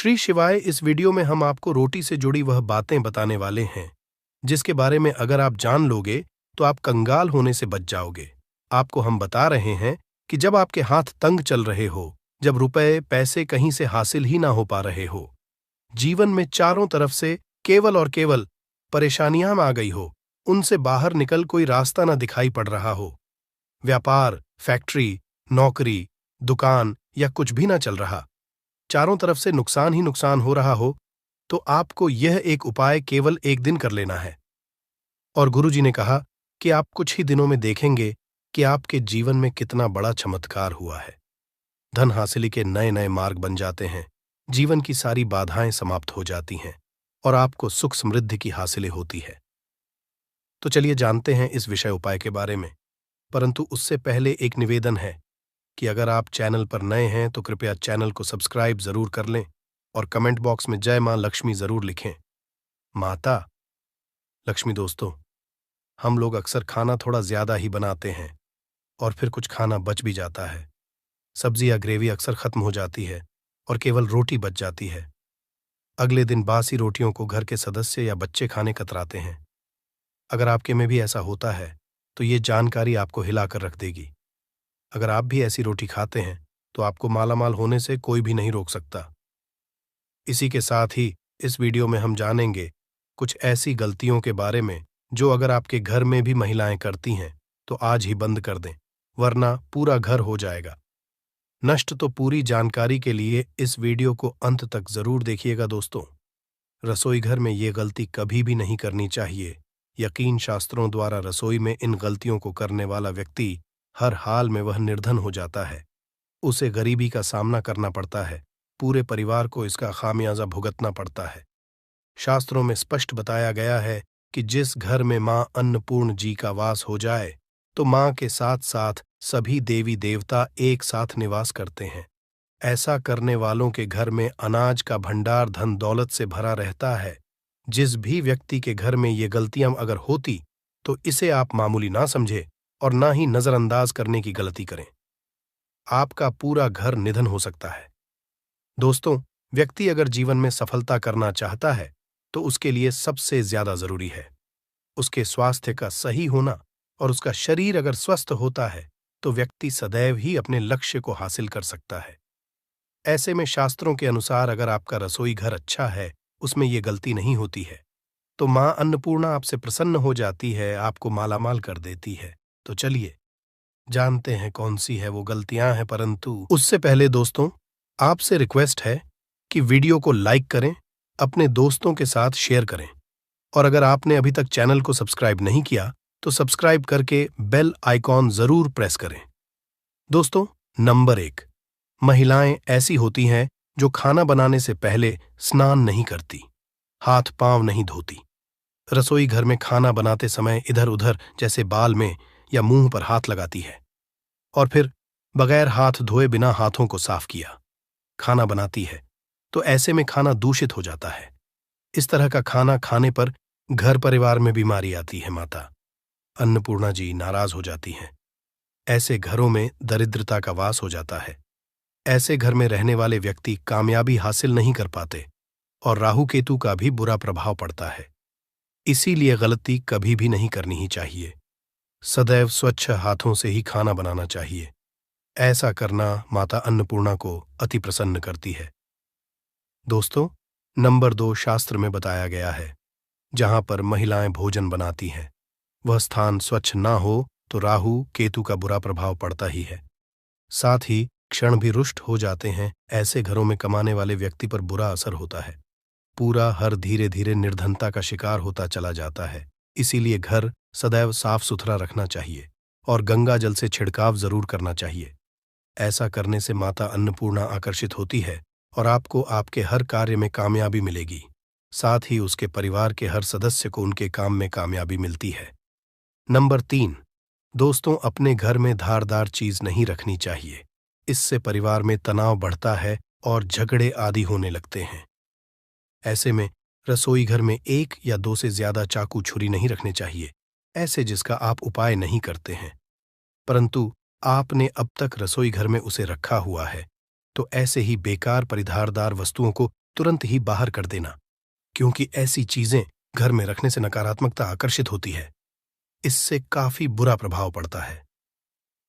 श्री शिवाय। इस वीडियो में हम आपको रोटी से जुड़ी वह बातें बताने वाले हैं जिसके बारे में अगर आप जान लोगे तो आप कंगाल होने से बच जाओगे। आपको हम बता रहे हैं कि जब आपके हाथ तंग चल रहे हो, जब रुपए पैसे कहीं से हासिल ही ना हो पा रहे हो, जीवन में चारों तरफ से केवल और केवल परेशानियां आ गई हो, उनसे बाहर निकल कोई रास्ता ना दिखाई पड़ रहा हो, व्यापार, फैक्ट्री, नौकरी, दुकान या कुछ भी ना चल रहा, चारों तरफ से नुकसान ही नुकसान हो रहा हो, तो आपको यह एक उपाय केवल एक दिन कर लेना है। और गुरुजी ने कहा कि आप कुछ ही दिनों में देखेंगे कि आपके जीवन में कितना बड़ा चमत्कार हुआ है। धन हासिली के नए नए मार्ग बन जाते हैं, जीवन की सारी बाधाएं समाप्त हो जाती हैं और आपको सुख समृद्धि की हासिलें होती है। तो चलिए जानते हैं इस विषय उपाय के बारे में, परंतु उससे पहले एक निवेदन है कि अगर आप चैनल पर नए हैं तो कृपया चैनल को सब्सक्राइब जरूर कर लें और कमेंट बॉक्स में जय मां लक्ष्मी जरूर लिखें। माता लक्ष्मी। दोस्तों, हम लोग अक्सर खाना थोड़ा ज्यादा ही बनाते हैं और फिर कुछ खाना बच भी जाता है। सब्जी या ग्रेवी अक्सर खत्म हो जाती है और केवल रोटी बच जाती है। अगले दिन बासी रोटियों को घर के सदस्य या बच्चे खाने कतराते हैं। अगर आपके में भी ऐसा होता है तो ये जानकारी आपको हिलाकर रख देगी। अगर आप भी ऐसी रोटी खाते हैं तो आपको मालामाल होने से कोई भी नहीं रोक सकता। इसी के साथ ही इस वीडियो में हम जानेंगे कुछ ऐसी गलतियों के बारे में जो अगर आपके घर में भी महिलाएं करती हैं तो आज ही बंद कर दें, वरना पूरा घर हो जाएगा नष्ट। तो पूरी जानकारी के लिए इस वीडियो को अंत तक जरूर देखिएगा। दोस्तों, रसोई घर में ये गलती कभी भी नहीं करनी चाहिए। यकीन शास्त्रों द्वारा रसोई में इन गलतियों को करने वाला व्यक्ति हर हाल में वह निर्धन हो जाता है, उसे गरीबी का सामना करना पड़ता है, पूरे परिवार को इसका खामियाजा भुगतना पड़ता है। शास्त्रों में स्पष्ट बताया गया है कि जिस घर में मां अन्नपूर्ण जी का वास हो जाए तो मां के साथ साथ सभी देवी देवता एक साथ निवास करते हैं। ऐसा करने वालों के घर में अनाज का भंडार धन दौलत से भरा रहता है। जिस भी व्यक्ति के घर में ये गलतियां अगर होती तो इसे आप मामूली ना समझे और ना ही नजरअंदाज करने की गलती करें। आपका पूरा घर निधन हो सकता है। दोस्तों, व्यक्ति अगर जीवन में सफलता करना चाहता है तो उसके लिए सबसे ज्यादा जरूरी है उसके स्वास्थ्य का सही होना, और उसका शरीर अगर स्वस्थ होता है तो व्यक्ति सदैव ही अपने लक्ष्य को हासिल कर सकता है। ऐसे में शास्त्रों के अनुसार अगर आपका रसोई घर अच्छा है, उसमें ये गलती नहीं होती है, तो मां अन्नपूर्णा आपसे प्रसन्न हो जाती है, आपको मालामाल कर देती है। तो चलिए जानते हैं कौन सी है वो गलतियां हैं, परंतु उससे पहले दोस्तों आपसे रिक्वेस्ट है कि वीडियो को लाइक करें, अपने दोस्तों के साथ शेयर करें, और अगर आपने अभी तक चैनल को सब्सक्राइब नहीं किया तो सब्सक्राइब करके बेल आइकॉन जरूर प्रेस करें। दोस्तों, नंबर 1, महिलाएं ऐसी होती हैं जो खाना बनाने से पहले स्नान नहीं करती, हाथ पांव नहीं धोती, रसोई घर में खाना बनाते समय इधर उधर जैसे बाल में या मुंह पर हाथ लगाती है और फिर बगैर हाथ धोए बिना हाथों को साफ किया खाना बनाती है, तो ऐसे में खाना दूषित हो जाता है। इस तरह का खाना खाने पर घर परिवार में बीमारी आती है। माता अन्नपूर्णा जी नाराज हो जाती हैं। ऐसे घरों में दरिद्रता का वास हो जाता है। ऐसे घर में रहने वाले व्यक्ति कामयाबी हासिल नहीं कर पाते और राहु केतु का भी बुरा प्रभाव पड़ता है। इसीलिए गलती कभी भी नहीं करनी ही चाहिए। सदैव स्वच्छ हाथों से ही खाना बनाना चाहिए। ऐसा करना माता अन्नपूर्णा को अति प्रसन्न करती है। दोस्तों, नंबर 2, शास्त्र में बताया गया है जहां पर महिलाएं भोजन बनाती हैं वह स्थान स्वच्छ ना हो तो राहु केतु का बुरा प्रभाव पड़ता ही है। साथ ही क्षण भी रुष्ट हो जाते हैं। ऐसे घरों में कमाने वाले व्यक्ति पर बुरा असर होता है। पूरा हर धीरे धीरे निर्धनता का शिकार होता चला जाता है। इसीलिए घर सदैव साफ सुथरा रखना चाहिए और गंगा जल से छिड़काव जरूर करना चाहिए। ऐसा करने से माता अन्नपूर्णा आकर्षित होती है और आपको आपके हर कार्य में कामयाबी मिलेगी। साथ ही उसके परिवार के हर सदस्य को उनके काम में कामयाबी मिलती है। नंबर 3, दोस्तों, अपने घर में धारदार चीज नहीं रखनी चाहिए। इससे परिवार में तनाव बढ़ता है और झगड़े आदि होने लगते हैं। ऐसे में रसोई घर में 1 या 2 से ज्यादा चाकू छुरी नहीं रखने चाहिए, ऐसे जिसका आप उपाय नहीं करते हैं, परंतु आपने अब तक रसोई घर में उसे रखा हुआ है, तो ऐसे ही बेकार परिधारदार वस्तुओं को तुरंत ही बाहर कर देना, क्योंकि ऐसी चीजें घर में रखने से नकारात्मकता आकर्षित होती है। इससे काफी बुरा प्रभाव पड़ता है।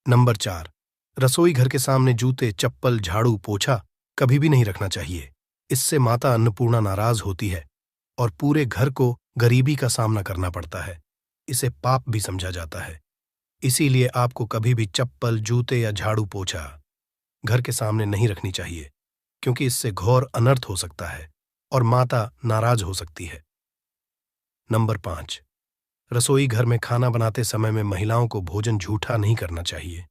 नंबर 4, रसोई घर के सामने जूते, चप्पल, झाड़ू, पोछा कभी भी नहीं रखना चाहिए। इससे माता अन्नपूर्णा नाराज होती है और पूरे घर को गरीबी का सामना करना पड़ता है। इसे पाप भी समझा जाता है। इसीलिए आपको कभी भी चप्पल, जूते या झाड़ू, पोछा घर के सामने नहीं रखनी चाहिए, क्योंकि इससे घोर अनर्थ हो सकता है और माता नाराज हो सकती है। नंबर 5, रसोई घर में खाना बनाते समय में महिलाओं को भोजन झूठा नहीं करना चाहिए।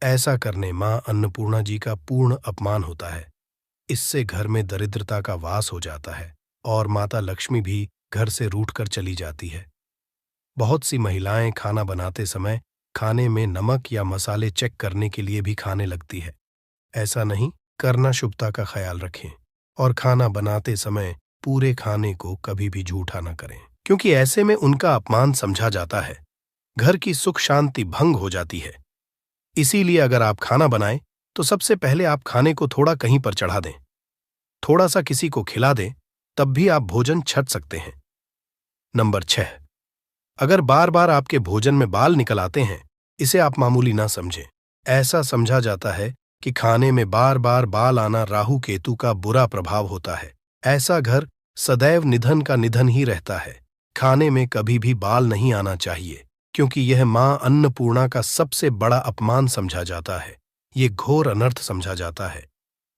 ऐसा करने मां अन्नपूर्णा जी का पूर्ण अपमान होता है। इससे घर में दरिद्रता का वास हो जाता है और माता लक्ष्मी भी घर से रूठकर चली जाती है। बहुत सी महिलाएं खाना बनाते समय खाने में नमक या मसाले चेक करने के लिए भी खाने लगती है। ऐसा नहीं करना, शुभता का ख्याल रखें और खाना बनाते समय पूरे खाने को कभी भी झूठा न करें, क्योंकि ऐसे में उनका अपमान समझा जाता है। घर की सुख शांति भंग हो जाती है। इसीलिए अगर आप खाना बनाएं तो सबसे पहले आप खाने को थोड़ा कहीं पर चढ़ा दें, थोड़ा सा किसी को खिला दें, तब भी आप भोजन छक सकते हैं। नंबर 6, अगर बार बार आपके भोजन में बाल निकल आते हैं, इसे आप मामूली ना समझें। ऐसा समझा जाता है कि खाने में बार बार बाल आना राहु केतु का बुरा प्रभाव होता है। ऐसा घर सदैव निधन का निधन ही रहता है। खाने में कभी भी बाल नहीं आना चाहिए, क्योंकि यह मां अन्नपूर्णा का सबसे बड़ा अपमान समझा जाता है। ये घोर अनर्थ समझा जाता है।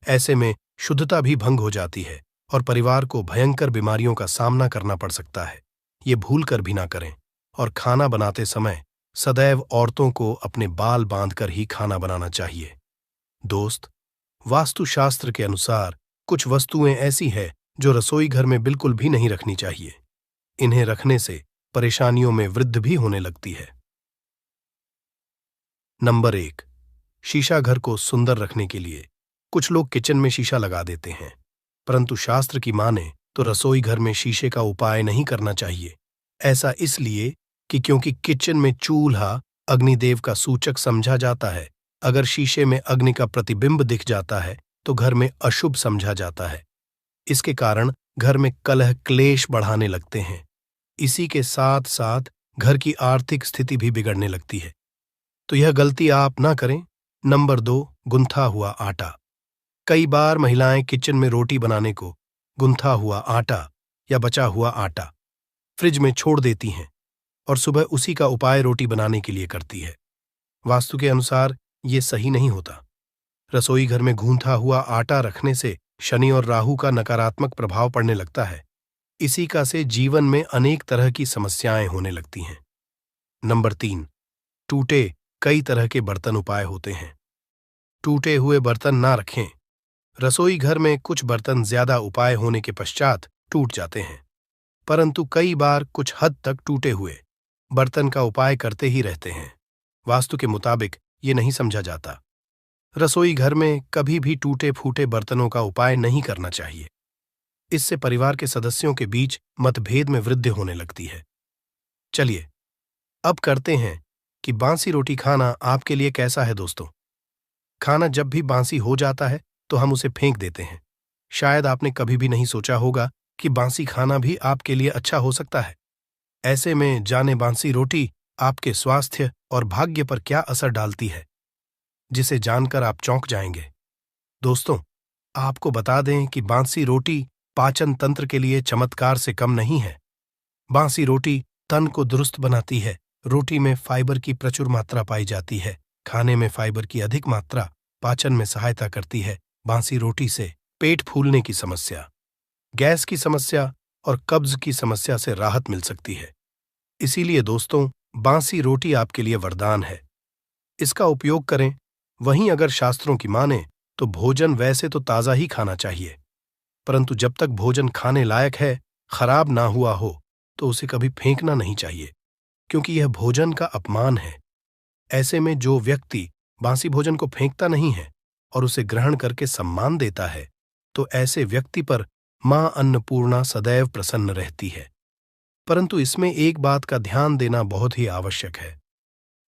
ऐसे में शुद्धता भी भंग हो जाती है और परिवार को भयंकर बीमारियों का सामना करना पड़ सकता है। ये भूल कर भी ना करें और खाना बनाते समय सदैव औरतों को अपने बाल बांधकर ही खाना बनाना चाहिए। दोस्त, वास्तुशास्त्र के अनुसार कुछ वस्तुएं ऐसी हैं जो रसोई घर में बिल्कुल भी नहीं रखनी चाहिए। इन्हें रखने से परेशानियों में वृद्धि भी होने लगती है। नंबर 1, शीशा घर को सुंदर रखने के लिए कुछ लोग किचन में शीशा लगा देते हैं, परंतु शास्त्र की माने तो रसोई घर में शीशे का उपाय नहीं करना चाहिए। ऐसा इसलिए कि क्योंकि किचन में चूल्हा अग्निदेव का सूचक समझा जाता है। अगर शीशे में अग्नि का प्रतिबिंब दिख जाता है तो घर में अशुभ समझा जाता है। इसके कारण घर में कलह क्लेश बढ़ाने लगते हैं। इसी के साथ साथ घर की आर्थिक स्थिति भी बिगड़ने लगती है। तो यह गलती आप ना करें। नंबर 2, गुंथा हुआ आटा। कई बार महिलाएं किचन में रोटी बनाने को गुंथा हुआ आटा या बचा हुआ आटा फ्रिज में छोड़ देती हैं और सुबह उसी का उपाय रोटी बनाने के लिए करती है। वास्तु के अनुसार ये सही नहीं होता। रसोई घर में गूंथा हुआ आटा रखने से शनि और राहु का नकारात्मक प्रभाव पड़ने लगता है। इसी का से जीवन में अनेक तरह की समस्याएं होने लगती हैं। नंबर 3, टूटे कई तरह के बर्तन उपाय होते हैं। टूटे हुए बर्तन ना रखें। रसोई घर में कुछ बर्तन ज्यादा उपाय होने के पश्चात टूट जाते हैं, परंतु कई बार कुछ हद तक टूटे हुए बर्तन का उपाय करते ही रहते हैं। वास्तु के मुताबिक ये नहीं समझा जाता। रसोई घर में कभी भी टूटे फूटे बर्तनों का उपाय नहीं करना चाहिए। इससे परिवार के सदस्यों के बीच मतभेद में वृद्धि होने लगती है। चलिए अब करते हैं कि बांसी रोटी खाना आपके लिए कैसा है। दोस्तों, खाना जब भी बांसी हो जाता है तो हम उसे फेंक देते हैं। शायद आपने कभी भी नहीं सोचा होगा कि बांसी खाना भी आपके लिए अच्छा हो सकता है। ऐसे में जाने बांसी रोटी आपके स्वास्थ्य और भाग्य पर क्या असर डालती है, जिसे जानकर आप चौंक जाएंगे। दोस्तों, आपको बता दें कि बांसी रोटी पाचन तंत्र के लिए चमत्कार से कम नहीं है। बांसी रोटी तन को दुरुस्त बनाती है। रोटी में फाइबर की प्रचुर मात्रा पाई जाती है। खाने में फाइबर की अधिक मात्रा पाचन में सहायता करती है। बांसी रोटी से पेट फूलने की समस्या, गैस की समस्या और कब्ज की समस्या से राहत मिल सकती है। इसीलिए दोस्तों, बांसी रोटी आपके लिए वरदान है। इसका उपयोग करें। वहीं अगर शास्त्रों की माने तो भोजन वैसे तो ताज़ा ही खाना चाहिए, परंतु जब तक भोजन खाने लायक है, खराब ना हुआ हो, तो उसे कभी फेंकना नहीं चाहिए, क्योंकि यह भोजन का अपमान है। ऐसे में जो व्यक्ति बासी भोजन को फेंकता नहीं है और उसे ग्रहण करके सम्मान देता है, तो ऐसे व्यक्ति पर मां अन्नपूर्णा सदैव प्रसन्न रहती है। परंतु इसमें एक बात का ध्यान देना बहुत ही आवश्यक है।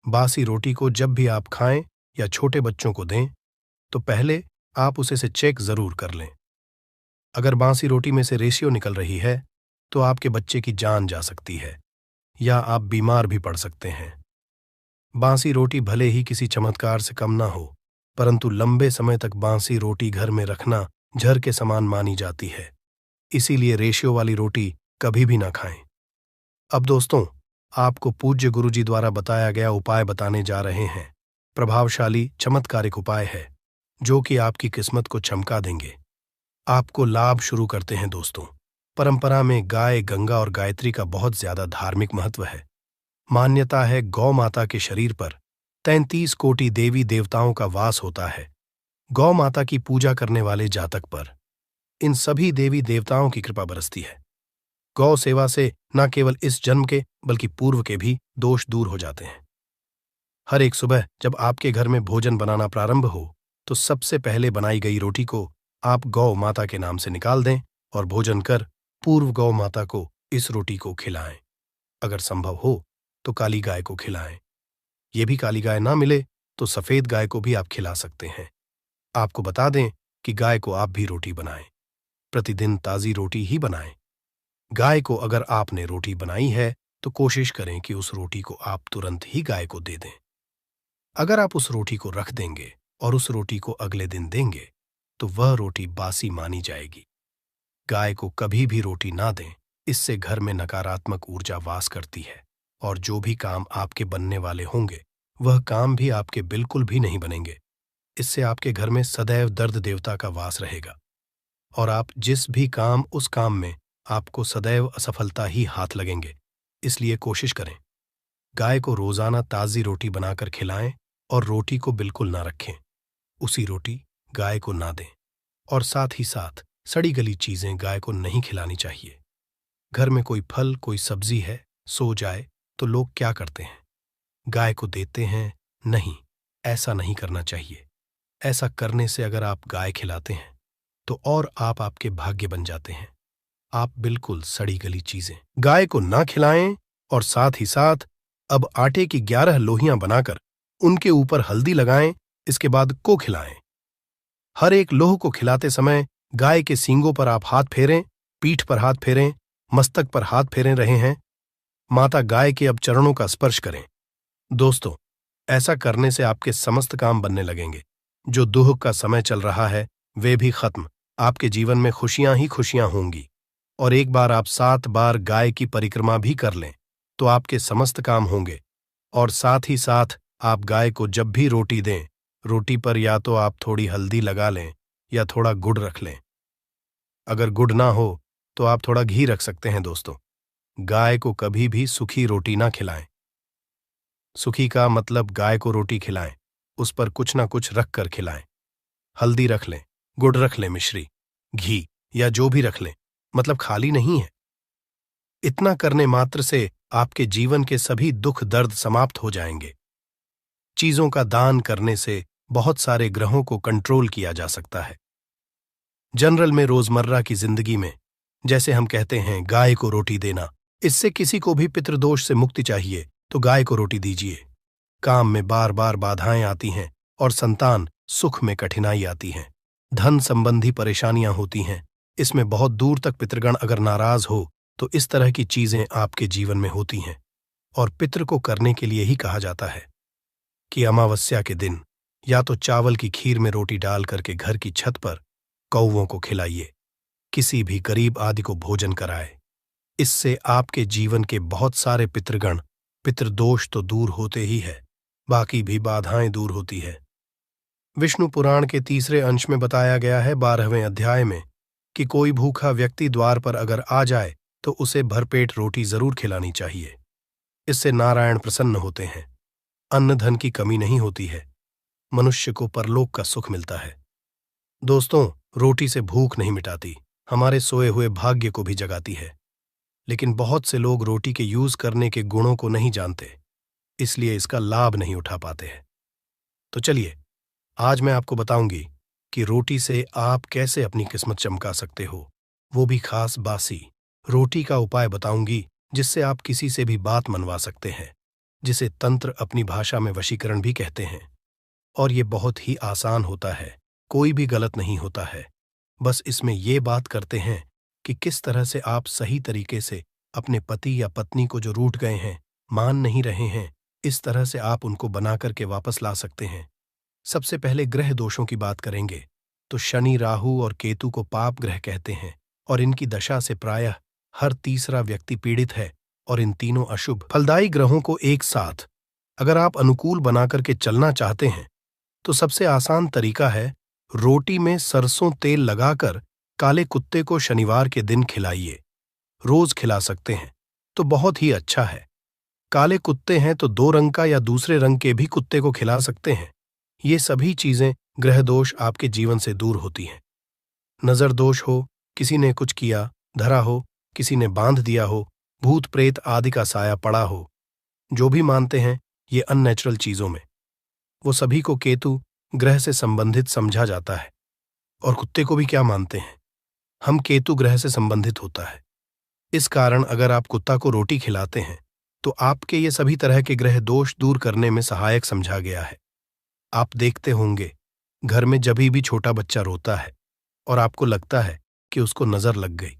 बासी रोटी को जब भी आप खाएं या छोटे बच्चों को दें, तो पहले आप उसे से चेक जरूर कर लें। अगर बासी रोटी में से रेशियो निकल रही है तो आपके बच्चे की जान जा सकती है या आप बीमार भी पड़ सकते हैं। बासी रोटी भले ही किसी चमत्कार से कम ना हो, परंतु लंबे समय तक बासी रोटी घर में रखना जहर के समान मानी जाती है। इसीलिए रेशियो वाली रोटी कभी भी ना खाएं। अब दोस्तों, आपको पूज्य गुरुजी द्वारा बताया गया उपाय बताने जा रहे हैं। प्रभावशाली चमत्कारिक उपाय है जो कि आपकी किस्मत को चमका देंगे। आपको लाभ शुरू करते हैं दोस्तों। परंपरा में गाय, गंगा और गायत्री का बहुत ज्यादा धार्मिक महत्व है। मान्यता है गौ माता के शरीर पर 33 कोटि देवी देवताओं का वास होता है। गौ माता की पूजा करने वाले जातक पर इन सभी देवी देवताओं की कृपा बरसती है। गौ सेवा से न केवल इस जन्म के बल्कि पूर्व के भी दोष दूर हो जाते हैं। हर एक सुबह जब आपके घर में भोजन बनाना प्रारंभ हो तो सबसे पहले बनाई गई रोटी को आप गौ माता के नाम से निकाल दें और भोजन कर पूर्व गौ माता को इस रोटी को खिलाएं। अगर संभव हो तो काली गाय को खिलाएं। ये भी काली गाय ना मिले तो सफेद गाय को भी आप खिला सकते हैं। आपको बता दें कि गाय को आप भी रोटी बनाएं। प्रतिदिन ताजी रोटी ही बनाएं। गाय को अगर आपने रोटी बनाई है तो कोशिश करें कि उस रोटी को आप तुरंत ही गाय को दे दें। अगर आप उस रोटी को रख देंगे और उस रोटी को अगले दिन देंगे तो वह रोटी बासी मानी जाएगी। गाय को कभी भी रोटी ना दें, इससे घर में नकारात्मक ऊर्जा वास करती है और जो भी काम आपके बनने वाले होंगे वह काम भी आपके बिल्कुल भी नहीं बनेंगे। इससे आपके घर में सदैव दर्द देवता का वास रहेगा और आप जिस भी काम उस काम में आपको सदैव असफलता ही हाथ लगेंगे। इसलिए कोशिश करें गाय को रोजाना ताजी रोटी बनाकर खिलाएं और रोटी को बिल्कुल ना रखें। उसी रोटी गाय को ना दें और साथ ही साथ सड़ी गली चीजें गाय को नहीं खिलानी चाहिए। घर में कोई फल, कोई सब्जी है, सो जाए तो लोग क्या करते हैं? गाय को देते हैं? नहीं, ऐसा नहीं करना चाहिए। ऐसा करने से अगर आप गाय खिलाते हैं तो और आप आपके भाग्य बन जाते हैं। आप बिल्कुल सड़ी गली चीजें गाय को ना खिलाएं और साथ ही साथ अब आटे की 11 लोहियां बनाकर उनके ऊपर हल्दी लगाएं, इसके बाद को खिलाएं। हर एक लोह को खिलाते समय गाय के सींगों पर आप हाथ फेरें, पीठ पर हाथ फेरें, मस्तक पर हाथ फेरे रहे हैं। माता गाय के अब चरणों का स्पर्श करें। दोस्तों, ऐसा करने से आपके समस्त काम बनने लगेंगे। जो दुख का समय चल रहा है वे भी खत्म। आपके जीवन में खुशियां ही खुशियां होंगी। और एक बार आप 7 बार गाय की परिक्रमा भी कर लें तो आपके समस्त काम होंगे। और साथ ही साथ आप गाय को जब भी रोटी दें, रोटी पर या तो आप थोड़ी हल्दी लगा लें या थोड़ा गुड़ रख लें। अगर गुड़ ना हो तो आप थोड़ा घी रख सकते हैं। दोस्तों, गाय को कभी भी सूखी रोटी ना खिलाएं। सूखी का मतलब गाय को रोटी खिलाएं, उस पर कुछ ना कुछ रख कर खिलाएं। हल्दी रख लें, गुड़ रख लें, मिश्री, घी या जो भी रख लें, मतलब खाली नहीं है। इतना करने मात्र से आपके जीवन के सभी दुख दर्द समाप्त हो जाएंगे। चीजों का दान करने से बहुत सारे ग्रहों को कंट्रोल किया जा सकता है। जनरल में रोजमर्रा की जिंदगी में जैसे हम कहते हैं गाय को रोटी देना, इससे किसी को भी पितृदोष से मुक्ति चाहिए तो गाय को रोटी दीजिए। काम में बार बार बाधाएं आती हैं और संतान सुख में कठिनाई आती हैं, धन संबंधी परेशानियां होती हैं, इसमें बहुत दूर तक पितृगण अगर नाराज हो तो इस तरह की चीजें आपके जीवन में होती हैं। और पितृ को करने के लिए ही कहा जाता है कि अमावस्या के दिन या तो चावल की खीर में रोटी डाल करके घर की छत पर कौवों को खिलाइए, किसी भी गरीब आदि को भोजन कराए। इससे आपके जीवन के बहुत सारे पितृगण, पितृदोष तो दूर होते ही है, बाकी भी बाधाएं दूर होती है। विष्णु पुराण के 3 अंश में बताया गया है 12वें अध्याय में कि कोई भूखा व्यक्ति द्वार पर अगर आ जाए तो उसे भरपेट रोटी जरूर खिलानी चाहिए। इससे नारायण प्रसन्न होते हैं, अन्न धन की कमी नहीं होती है, मनुष्य को परलोक का सुख मिलता है। दोस्तों, रोटी से भूख नहीं मिटाती, हमारे सोए हुए भाग्य को भी जगाती है। लेकिन बहुत से लोग रोटी के यूज करने के गुणों को नहीं जानते, इसलिए इसका लाभ नहीं उठा पाते हैं। तो चलिए, आज मैं आपको बताऊंगी कि रोटी से आप कैसे अपनी किस्मत चमका सकते हो, वो भी खास बासी रोटी का उपाय बताऊंगी जिससे आप किसी से भी बात मनवा सकते हैं, जिसे तंत्र अपनी भाषा में वशीकरण भी कहते हैं। और ये बहुत ही आसान होता है, कोई भी गलत नहीं होता है। बस इसमें ये बात करते हैं कि किस तरह से आप सही तरीके से अपने पति या पत्नी को जो रूठ गए हैं, मान नहीं रहे हैं, इस तरह से आप उनको बना करके वापस ला सकते हैं। सबसे पहले ग्रह दोषों की बात करेंगे तो शनि, राहु और केतु को पाप ग्रह कहते हैं और इनकी दशा से प्रायः हर तीसरा व्यक्ति पीड़ित है। और इन तीनों अशुभ फलदायी ग्रहों को एक साथ अगर आप अनुकूल बना करके चलना चाहते हैं तो सबसे आसान तरीका है रोटी में सरसों तेल लगाकर काले कुत्ते को शनिवार के दिन खिलाइए। रोज खिला सकते हैं तो बहुत ही अच्छा है। काले कुत्ते हैं तो 2 रंग का या दूसरे रंग के भी कुत्ते को खिला सकते हैं। ये सभी चीजें ग्रह दोष आपके जीवन से दूर होती हैं। नजर दोष हो, किसी ने कुछ किया, धरा हो, किसी ने बांध दिया हो, भूत प्रेत आदि का साया पड़ा हो, जो भी मानते हैं ये अननेचुरल चीजों में, वो सभी को केतु ग्रह से संबंधित समझा जाता है। और कुत्ते को भी क्या मानते हैं, हम केतु ग्रह से संबंधित होता है। इस कारण अगर आप कुत्ता को रोटी खिलाते हैं तो आपके ये सभी तरह के ग्रह दोष दूर करने में सहायक समझा गया है। आप देखते होंगे घर में जभी भी छोटा बच्चा रोता है और आपको लगता है कि उसको नजर लग गई,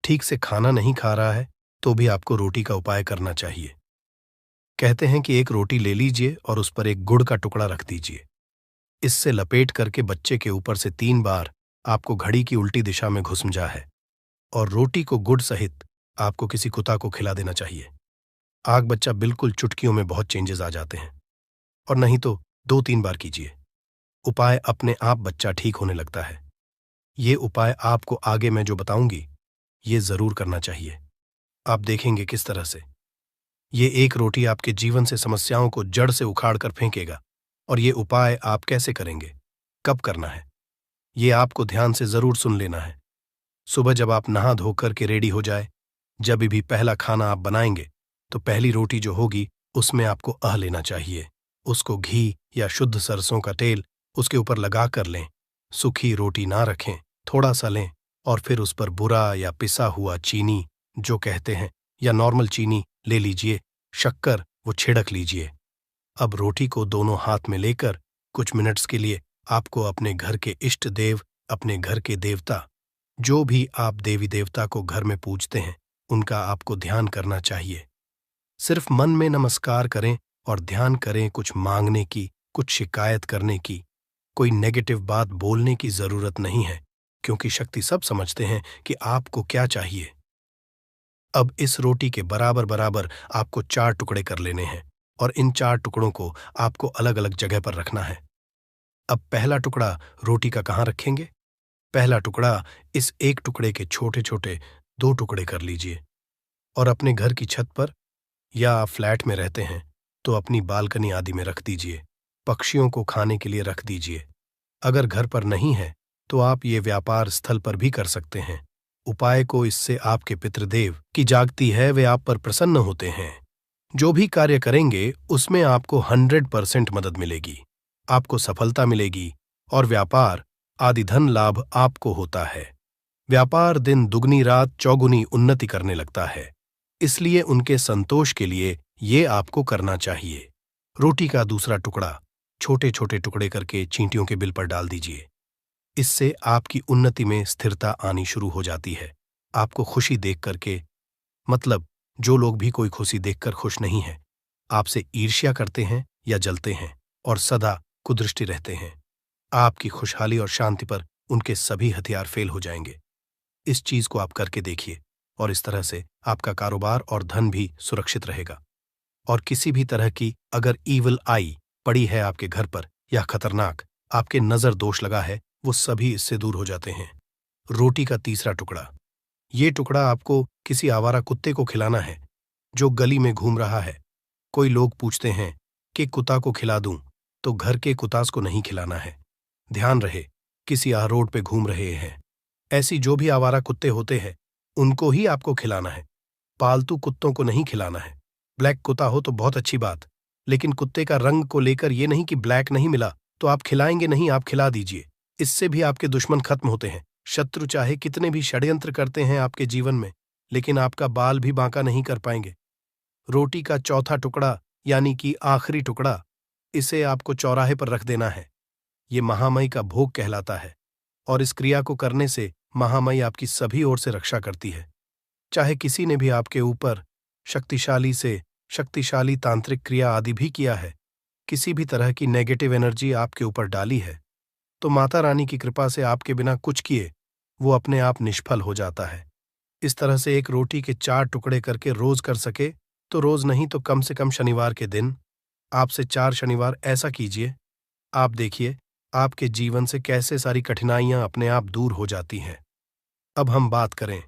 ठीक से खाना नहीं खा रहा है, तो भी आपको रोटी का उपाय करना चाहिए। कहते हैं कि एक रोटी ले लीजिए और उस पर एक गुड़ का टुकड़ा रख दीजिए। इससे लपेट करके बच्चे के ऊपर से 3 बार आपको घड़ी की उल्टी दिशा में घुसमजा है और रोटी को गुड़ सहित आपको किसी कुत्ता को खिला देना चाहिए। आग बच्चा बिल्कुल चुटकियों में बहुत चेंजेस आ जाते हैं। और नहीं तो 2-3 बार कीजिए। उपाय अपने आप बच्चा ठीक होने लगता है। ये उपाय आपको आगे मैं जो बताऊंगी ये जरूर करना चाहिए। आप देखेंगे किस तरह से ये एक रोटी आपके जीवन से समस्याओं को जड़ से उखाड़ कर फेंकेगा। और ये उपाय आप कैसे करेंगे, कब करना है, ये आपको ध्यान से जरूर सुन लेना है। सुबह जब आप नहा धोकर के रेडी हो जाए, जब भी पहला खाना आप बनाएंगे तो पहली रोटी जो होगी उसमें आपको लेना चाहिए। उसको घी या शुद्ध सरसों का तेल उसके ऊपर लगा कर लें। सूखी रोटी ना रखें, थोड़ा सा लें और फिर उस पर बुरा या पिसा हुआ चीनी जो कहते हैं या नॉर्मल चीनी ले लीजिए, शक्कर वो छिड़क लीजिए। अब रोटी को दोनों हाथ में लेकर कुछ मिनट्स के लिए आपको अपने घर के इष्ट देव, अपने घर के देवता, जो भी आप देवी देवता को घर में पूजते हैं उनका आपको ध्यान करना चाहिए। सिर्फ मन में नमस्कार करें और ध्यान करें, कुछ मांगने की, कुछ शिकायत करने की, कोई नेगेटिव बात बोलने की जरूरत नहीं है, क्योंकि शक्ति सब समझते हैं कि आपको क्या चाहिए। अब इस रोटी के बराबर बराबर आपको 4 टुकड़े कर लेने हैं और इन 4 टुकड़ों को आपको अलग अलग जगह पर रखना है। अब पहला टुकड़ा रोटी का कहाँ रखेंगे? पहला टुकड़ा इस एक टुकड़े के छोटे छोटे 2 टुकड़े कर लीजिए और अपने घर की छत पर या आप फ्लैट में रहते हैं तो अपनी बालकनी आदि में रख दीजिए। पक्षियों को खाने के लिए रख दीजिए। अगर घर पर नहीं है तो आप ये व्यापार स्थल पर भी कर सकते हैं। उपाय को इससे आपके पितृदेव की जागती है, वे आप पर प्रसन्न होते हैं। जो भी कार्य करेंगे उसमें आपको 100% मदद मिलेगी, आपको सफलता मिलेगी और व्यापार आदि धन लाभ आपको होता है। व्यापार दिन दुगनी रात चौगुनी उन्नति करने लगता है, इसलिए उनके संतोष के लिए ये आपको करना चाहिए। रोटी का दूसरा टुकड़ा छोटे छोटे टुकड़े करके चींटियों के बिल पर डाल दीजिए। इससे आपकी उन्नति में स्थिरता आनी शुरू हो जाती है। आपको खुशी देख करके, मतलब जो लोग भी कोई खुशी देखकर खुश नहीं है, आपसे ईर्ष्या करते हैं या जलते हैं और सदा कुदृष्टि रहते हैं, आपकी खुशहाली और शांति पर उनके सभी हथियार फेल हो जाएंगे। इस चीज को आप करके देखिए और इस तरह से आपका कारोबार और धन भी सुरक्षित रहेगा। और किसी भी तरह की अगर ईविल आई पड़ी है आपके घर पर या खतरनाक आपके नजर दोष लगा है, वो सभी इससे दूर हो जाते हैं। रोटी का तीसरा टुकड़ा, ये टुकड़ा आपको किसी आवारा कुत्ते को खिलाना है जो गली में घूम रहा है। कोई लोग पूछते हैं कि कुत्ता को खिला दूं, तो घर के कुत्तास को नहीं खिलाना है। ध्यान रहे, किसी रोड पे घूम रहे हैं, ऐसी जो भी आवारा कुत्ते होते हैं उनको ही आपको खिलाना है। पालतू कुत्तों को नहीं खिलाना है। ब्लैक कुत्ता हो तो बहुत अच्छी बात, लेकिन कुत्ते का रंग को लेकर ये नहीं कि ब्लैक नहीं मिला तो आप खिलाएंगे नहीं, आप खिला दीजिए। इससे भी आपके दुश्मन खत्म होते हैं। शत्रु चाहे कितने भी षड्यंत्र करते हैं आपके जीवन में, लेकिन आपका बाल भी बांका नहीं कर पाएंगे। रोटी का चौथा टुकड़ा यानी कि आखिरी टुकड़ा, इसे आपको चौराहे पर रख देना है। ये महामई का भोग कहलाता है और इस क्रिया को करने से महामाई आपकी सभी ओर से रक्षा करती है। चाहे किसी ने भी आपके ऊपर शक्तिशाली तांत्रिक क्रिया आदि भी किया है, किसी भी तरह की नेगेटिव एनर्जी आपके ऊपर डाली है, तो माता रानी की कृपा से आपके बिना कुछ किए वो अपने आप निष्फल हो जाता है। इस तरह से एक रोटी के 4 टुकड़े करके रोज कर सके तो रोज नहीं तो कम से कम शनिवार के दिन आपसे 4 शनिवार ऐसा कीजिए। आप देखिए आपके जीवन से कैसे सारी कठिनाइयां अपने आप दूर हो जाती हैं। अब हम बात करें,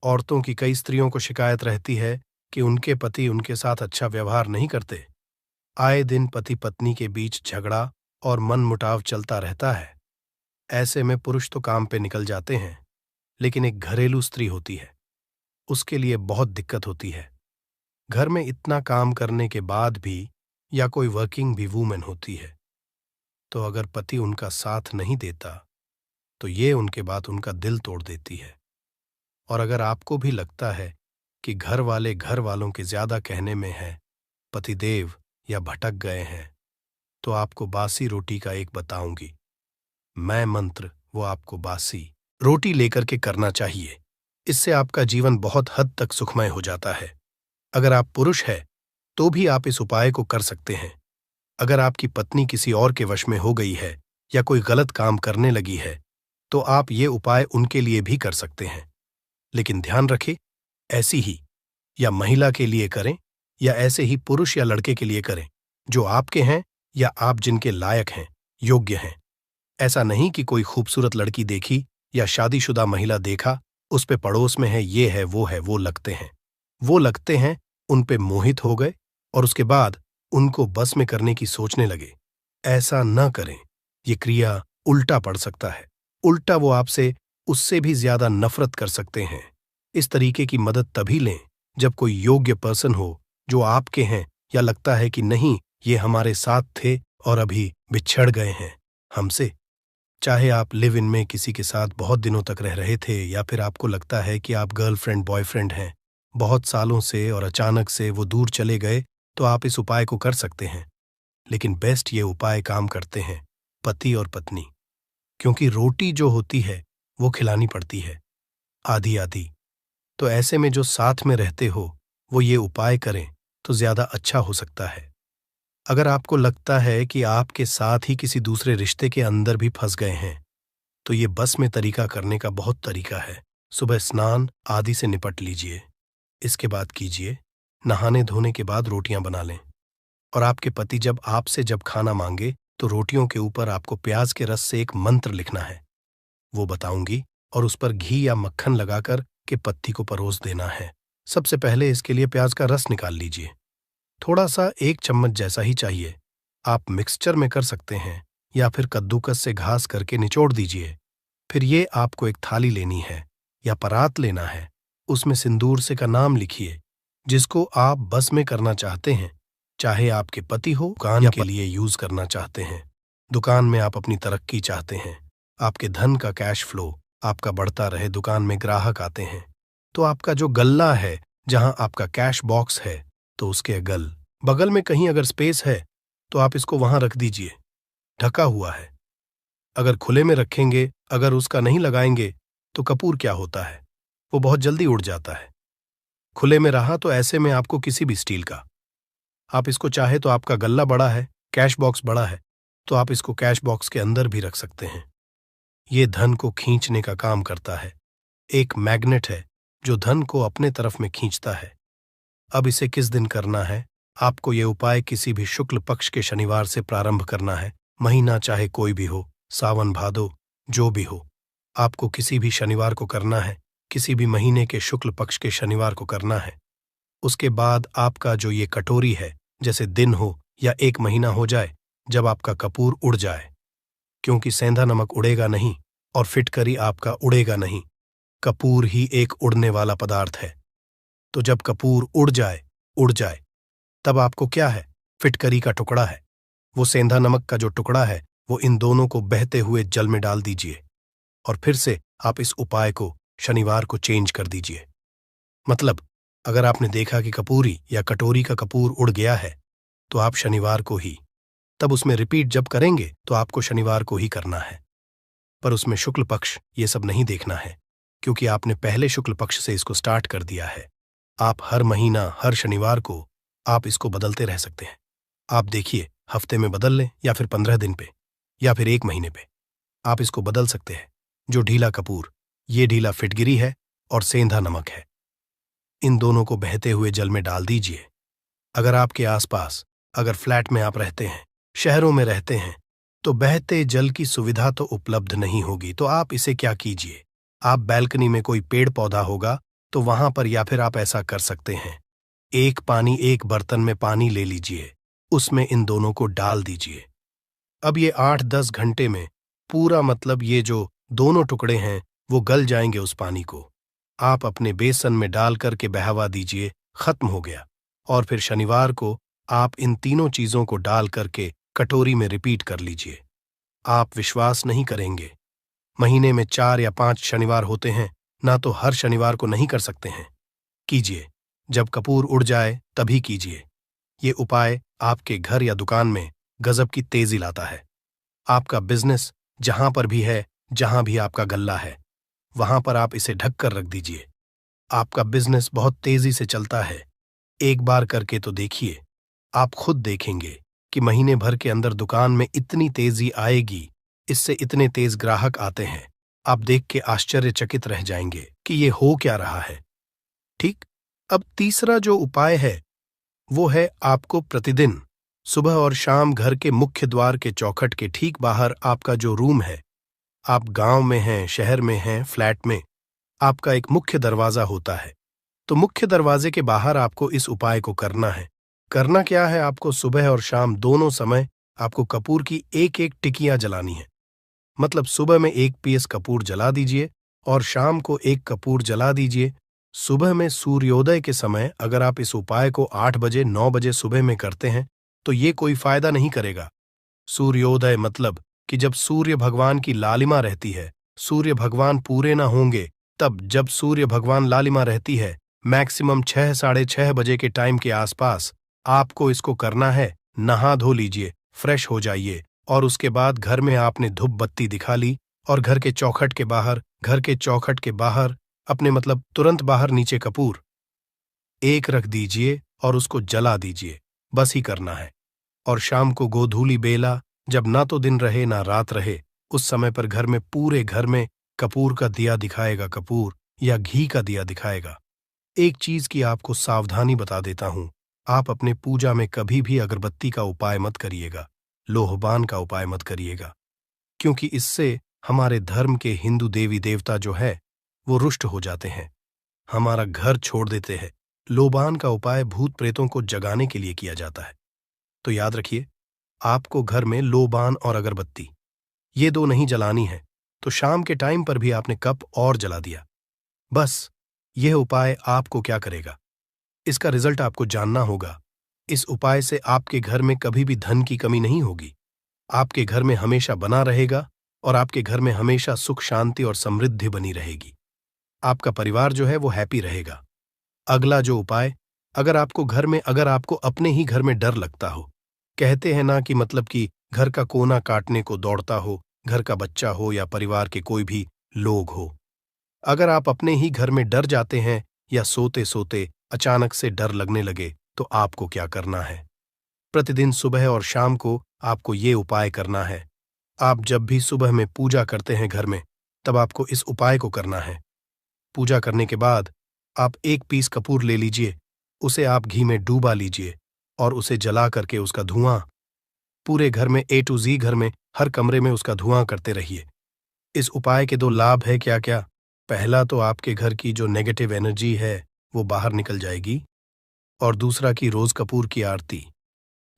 औरतों की कई स्त्रियों को शिकायत रहती है कि उनके पति उनके साथ अच्छा व्यवहार नहीं करते। आए दिन पति पत्नी के बीच झगड़ा और मनमुटाव चलता रहता है। ऐसे में पुरुष तो काम पे निकल जाते हैं, लेकिन एक घरेलू स्त्री होती है, उसके लिए बहुत दिक्कत होती है। घर में इतना काम करने के बाद भी, या कोई वर्किंग भी वूमेन होती है, तो अगर पति उनका साथ नहीं देता तो ये उनके बाद उनका दिल तोड़ देती है। और अगर आपको भी लगता है कि घर वाले घर वालों के ज्यादा कहने में है, पतिदेव या भटक गए हैं, तो आपको बासी रोटी का एक बताऊंगी मैं मंत्र, वो आपको बासी रोटी लेकर के करना चाहिए। इससे आपका जीवन बहुत हद तक सुखमय हो जाता है। अगर आप पुरुष है तो भी आप इस उपाय को कर सकते हैं। अगर आपकी पत्नी किसी और के वश में हो गई है या कोई गलत काम करने लगी है, तो आप ये उपाय उनके लिए भी कर सकते हैं। लेकिन ध्यान रखें, ऐसी ही या महिला के लिए करें या ऐसे ही पुरुष या लड़के के लिए करें जो आपके हैं या आप जिनके लायक हैं, योग्य हैं। ऐसा नहीं कि कोई खूबसूरत लड़की देखी या शादीशुदा महिला देखा, उस पे पड़ोस में है, ये है, वो लगते हैं, उन पे मोहित हो गए और उसके बाद उनको बस में करने की सोचने लगे। ऐसा न करें, ये क्रिया उल्टा पड़ सकता है। उल्टा वो आपसे उससे भी ज्यादा नफरत कर सकते हैं। इस तरीके की मदद तभी लें जब कोई योग्य पर्सन हो जो आपके हैं, या लगता है कि नहीं ये हमारे साथ थे और अभी बिछड़ गए हैं हमसे। चाहे आप लिव इन में किसी के साथ बहुत दिनों तक रह रहे थे, या फिर आपको लगता है कि आप गर्लफ्रेंड बॉयफ्रेंड हैं बहुत सालों से और अचानक से वो दूर चले गए, तो आप इस उपाय को कर सकते हैं। लेकिन बेस्ट ये उपाय काम करते हैं पति और पत्नी, क्योंकि रोटी जो होती है वो खिलानी पड़ती है आधी आधी। तो ऐसे में जो साथ में रहते हो वो ये उपाय करें तो ज्यादा अच्छा हो सकता है। अगर आपको लगता है कि आपके साथ ही किसी दूसरे रिश्ते के अंदर भी फंस गए हैं, तो ये बस में तरीका करने का बहुत तरीका है। सुबह स्नान आदि से निपट लीजिए, इसके बाद कीजिए, नहाने धोने के बाद रोटियां बना लें। और आपके पति जब खाना मांगे तो रोटियों के ऊपर आपको प्याज के रस से एक मंत्र लिखना है, वो बताऊंगी, और उस पर घी या मक्खन लगाकर के पत्ती को परोस देना है। सबसे पहले इसके लिए प्याज का रस निकाल लीजिए, थोड़ा सा 1 चम्मच जैसा ही चाहिए। आप मिक्सचर में कर सकते हैं या फिर कद्दूकस से घास करके निचोड़ दीजिए। फिर ये आपको एक थाली लेनी है या परात लेना है, उसमें सिंदूर से का नाम लिखिए जिसको आप बस में करना चाहते हैं। चाहे आपके पति हो, दुकान के लिए यूज करना चाहते हैं, दुकान में आप अपनी तरक्की चाहते हैं, आपके धन का कैश फ्लो आपका बढ़ता रहे, दुकान में ग्राहक आते हैं, तो आपका जो गल्ला है जहां आपका कैश बॉक्स है, तो उसके बगल में कहीं अगर स्पेस है तो आप इसको वहां रख दीजिए, ढका हुआ है। अगर खुले में रखेंगे, अगर उसका नहीं लगाएंगे, तो कपूर क्या होता है, वो बहुत जल्दी उड़ जाता है। खुले में रहा तो ऐसे में आपको किसी भी स्टील का, आप इसको चाहे तो आपका गल्ला बड़ा है, कैश बॉक्स बड़ा है, तो आप इसको कैश बॉक्स के अंदर भी रख सकते हैं। ये धन को खींचने का काम करता है, एक मैग्नेट है जो धन को अपने तरफ में खींचता है। अब इसे किस दिन करना है? आपको ये उपाय किसी भी शुक्ल पक्ष के शनिवार से प्रारंभ करना है। महीना चाहे कोई भी हो, सावन भादो जो भी हो, आपको किसी भी शनिवार को करना है, किसी भी महीने के शुक्ल पक्ष के शनिवार को करना है। उसके बाद आपका जो ये कटोरी है, जैसे दिन हो या 1 महीना हो जाए जब आपका कपूर उड़ जाए, क्योंकि सेंधा नमक उड़ेगा नहीं और फिटकरी आपका उड़ेगा नहीं, कपूर ही एक उड़ने वाला पदार्थ है। तो जब कपूर उड़ जाए, तब आपको क्या है, फिटकरी का टुकड़ा है, वो सेंधा नमक का जो टुकड़ा है, वो इन दोनों को बहते हुए जल में डाल दीजिए और फिर से आप इस उपाय को शनिवार को चेंज कर दीजिए। मतलब अगर आपने देखा कि कपूरी या कटोरी का कपूर उड़ गया है, तो आप शनिवार को ही, तब उसमें रिपीट जब करेंगे तो आपको शनिवार को ही करना है। पर उसमें शुक्ल पक्ष ये सब नहीं देखना है, क्योंकि आपने पहले शुक्ल पक्ष से इसको स्टार्ट कर दिया है। आप हर महीना हर शनिवार को आप इसको बदलते रह सकते हैं। आप देखिए, हफ्ते में बदल लें या फिर 15 दिन पे या फिर 1 महीने पे आप इसको बदल सकते हैं। जो ढीला कपूर, ये ढीला फिटगिरी है और सेंधा नमक है। इन दोनों को बहते हुए जल में डाल दीजिए। अगर आपके आसपास, अगर फ्लैट में आप रहते हैं, शहरों में रहते हैं, तो बहते जल की सुविधा तो उपलब्ध नहीं होगी, तो आप इसे क्या कीजिए, आप बैल्कनी में कोई पेड़ पौधा होगा तो वहां पर या फिर आप ऐसा कर सकते हैं, एक बर्तन में पानी ले लीजिए, उसमें इन दोनों को डाल दीजिए। अब ये 8-10 घंटे में पूरा, मतलब ये जो दोनों टुकड़े हैं वो गल जाएंगे उस पानी को। आप अपने बेसन में डाल करके बहवा दीजिए, खत्म हो गया। और फिर शनिवार को आप इन तीनों चीजों को डाल करके कटोरी में रिपीट कर लीजिए। आप विश्वास नहीं करेंगे, महीने में 4 या 5 शनिवार होते हैं ना, तो हर शनिवार को नहीं कर सकते हैं। कीजिए, जब कपूर उड़ जाए तभी कीजिए। ये उपाय आपके घर या दुकान में गजब की तेजी लाता है। आपका बिजनेस जहां पर भी है, जहां भी आपका गल्ला है, वहां पर आप इसे ढक कर रख दीजिए। आपका बिजनेस बहुत तेजी से चलता है। एक बार करके तो देखिए, आप खुद देखेंगे कि महीने भर के अंदर दुकान में इतनी तेजी आएगी, इससे इतने तेज ग्राहक आते हैं, आप देख के आश्चर्यचकित रह जाएंगे कि ये हो क्या रहा है। ठीक। अब तीसरा जो उपाय है वो है आपको प्रतिदिन सुबह और शाम घर के मुख्य द्वार के चौखट के ठीक बाहर आपका जो रूम है, आप गांव में हैं, शहर में हैं, फ्लैट में, आपका एक मुख्य दरवाजा होता है, तो मुख्य दरवाजे के बाहर आपको इस उपाय को करना है। करना क्या है, आपको सुबह और शाम दोनों समय आपको कपूर की एक एक टिकियां जलानी है। मतलब सुबह में 1 पीस कपूर जला दीजिए और शाम को 1 कपूर जला दीजिए। सुबह में सूर्योदय के समय अगर आप इस उपाय को 8 बजे 9 बजे सुबह में करते हैं तो ये कोई फायदा नहीं करेगा। सूर्योदय मतलब कि जब सूर्य भगवान की लालिमा रहती है, सूर्य भगवान पूरे ना होंगे, तब जब सूर्य भगवान लालिमा रहती है, मैक्सिमम 6 साढ़े 6 बजे के टाइम के आसपास आपको इसको करना है। नहा धो लीजिए, फ्रेश हो जाइए और उसके बाद घर में आपने धूप बत्ती दिखा ली और घर के चौखट के बाहर अपने, मतलब तुरंत बाहर नीचे कपूर एक रख दीजिए और उसको जला दीजिए। बस ही करना है। और शाम को गोधूली बेला, जब ना तो दिन रहे ना रात रहे, उस समय पर घर में, पूरे घर में कपूर का दिया दिखाएगा, कपूर या घी का दिया दिखाएगा। एक चीज की आपको सावधानी बता देता हूं, आप अपने पूजा में कभी भी अगरबत्ती का उपाय मत करिएगा, लोहबान का उपाय मत करिएगा, क्योंकि इससे हमारे धर्म के हिंदू देवी देवता जो है वो रुष्ट हो जाते हैं, हमारा घर छोड़ देते हैं। लोबान का उपाय भूत प्रेतों को जगाने के लिए किया जाता है। तो याद रखिए, आपको घर में लोबान और अगरबत्ती ये 2 नहीं जलानी है, तो शाम के टाइम पर भी आपने कप और जला दिया। बस यह उपाय आपको क्या करेगा, इसका रिजल्ट आपको जानना होगा। इस उपाय से आपके घर में कभी भी धन की कमी नहीं होगी, आपके घर में हमेशा बना रहेगा और आपके घर में हमेशा सुख शांति और समृद्धि बनी रहेगी। आपका परिवार जो है वो हैप्पी रहेगा। अगला जो उपाय, अगर आपको अपने ही घर में डर लगता हो, कहते हैं ना कि मतलब कि घर का कोना काटने को दौड़ता हो, घर का बच्चा हो या परिवार के कोई भी लोग हो, अगर आप अपने ही घर में डर जाते हैं या सोते सोते अचानक से डर लगने लगे, तो आपको क्या करना है, प्रतिदिन सुबह और शाम को आपको ये उपाय करना है। आप जब भी सुबह में पूजा करते हैं घर में, तब आपको इस उपाय को करना है। पूजा करने के बाद आप 1 पीस कपूर ले लीजिए, उसे आप घी में डूबा लीजिए और उसे जला करके उसका धुआं पूरे घर में, A to Z घर में, हर कमरे में उसका धुआं करते रहिए। इस उपाय के 2 लाभ है क्या क्या। पहला तो आपके घर की जो नेगेटिव एनर्जी है वो बाहर निकल जाएगी, और दूसरा कि रोज कपूर की आरती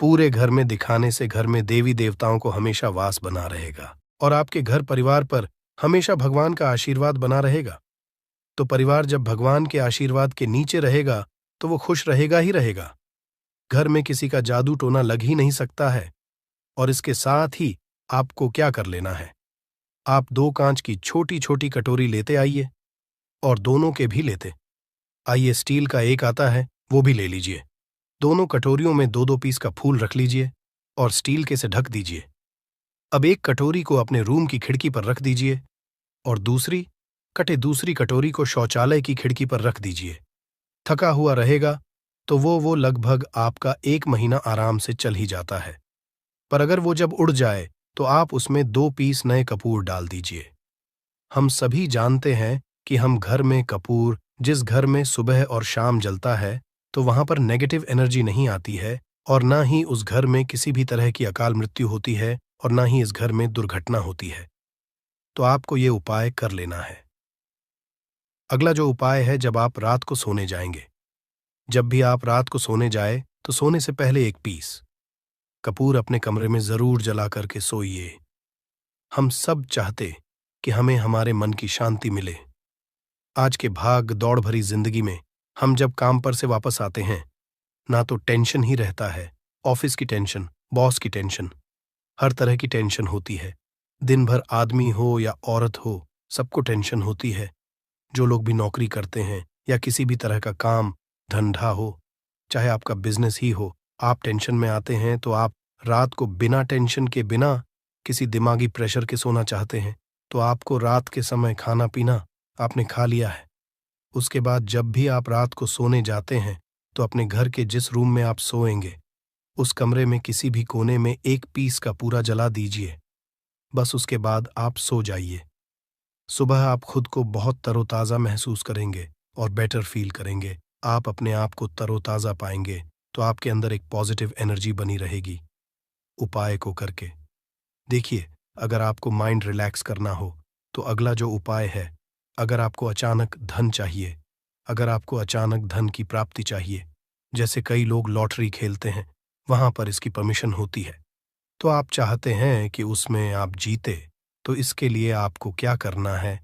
पूरे घर में दिखाने से घर में देवी देवताओं को हमेशा वास बना रहेगा और आपके घर परिवार पर हमेशा भगवान का आशीर्वाद बना रहेगा। तो परिवार जब भगवान के आशीर्वाद के नीचे रहेगा तो वो खुश रहेगा ही रहेगा। घर में किसी का जादू टोना लग ही नहीं सकता है। और इसके साथ ही आपको क्या कर लेना है, आप 2 कांच की छोटी छोटी कटोरी लेते आइए और दोनों के भी लेते आइए, स्टील का एक आता है वो भी ले लीजिए। दोनों कटोरियों में 2-2 पीस का फूल रख लीजिए और स्टील के से ढक दीजिए। अब एक कटोरी को अपने रूम की खिड़की पर रख दीजिए और दूसरी कटोरी को शौचालय की खिड़की पर रख दीजिए। थका हुआ रहेगा तो वो लगभग आपका 1 महीना आराम से चल ही जाता है। पर अगर वो जब उड़ जाए तो आप उसमें 2 पीस नए कपूर डाल दीजिए। हम सभी जानते हैं कि हम घर में कपूर, जिस घर में सुबह और शाम जलता है, तो वहां पर नेगेटिव एनर्जी नहीं आती है और ना ही उस घर में किसी भी तरह की अकाल मृत्यु होती है और ना ही इस घर में दुर्घटना होती है। तो आपको ये उपाय कर लेना है। अगला जो उपाय है, जब आप रात को सोने जाएंगे, जब भी आप रात को सोने जाए तो सोने से पहले 1 पीस कपूर अपने कमरे में जरूर जला करके सोइए। हम सब चाहते कि हमें हमारे मन की शांति मिले। आज के भाग दौड़ भरी जिंदगी में हम जब काम पर से वापस आते हैं, ना तो टेंशन ही रहता है, ऑफिस की टेंशन, बॉस की टेंशन, हर तरह की टेंशन होती है। दिन भर आदमी हो या औरत हो, सबको टेंशन होती है। जो लोग भी नौकरी करते हैं या किसी भी तरह का काम धंधा हो, चाहे आपका बिजनेस ही हो, आप टेंशन में आते हैं तो आप रात को बिना टेंशन के, बिना किसी दिमागी प्रेशर के सोना चाहते हैं। तो आपको रात के समय खाना पीना आपने खा लिया है। उसके बाद जब भी आप रात को सोने जाते हैं तो अपने घर के जिस रूम में आप सोएंगे, उस कमरे में किसी भी कोने में 1 पीस का पूरा जला दीजिए। बस उसके बाद आप सो जाइए। सुबह आप खुद को बहुत तरोताज़ा महसूस करेंगे और बेटर फील करेंगे। आप अपने आप को तरोताज़ा पाएंगे तो आपके अंदर एक पॉजिटिव एनर्जी बनी रहेगी। उपाय को करके देखिए। अगर आपको माइंड रिलैक्स करना हो तो अगला जो उपाय है, अगर आपको अचानक धन चाहिए, अगर आपको अचानक धन की प्राप्ति चाहिए, जैसे कई लोग लॉटरी खेलते हैं, वहां पर इसकी परमिशन होती है, तो आप चाहते हैं कि उसमें आप जीते, तो इसके लिए आपको क्या करना है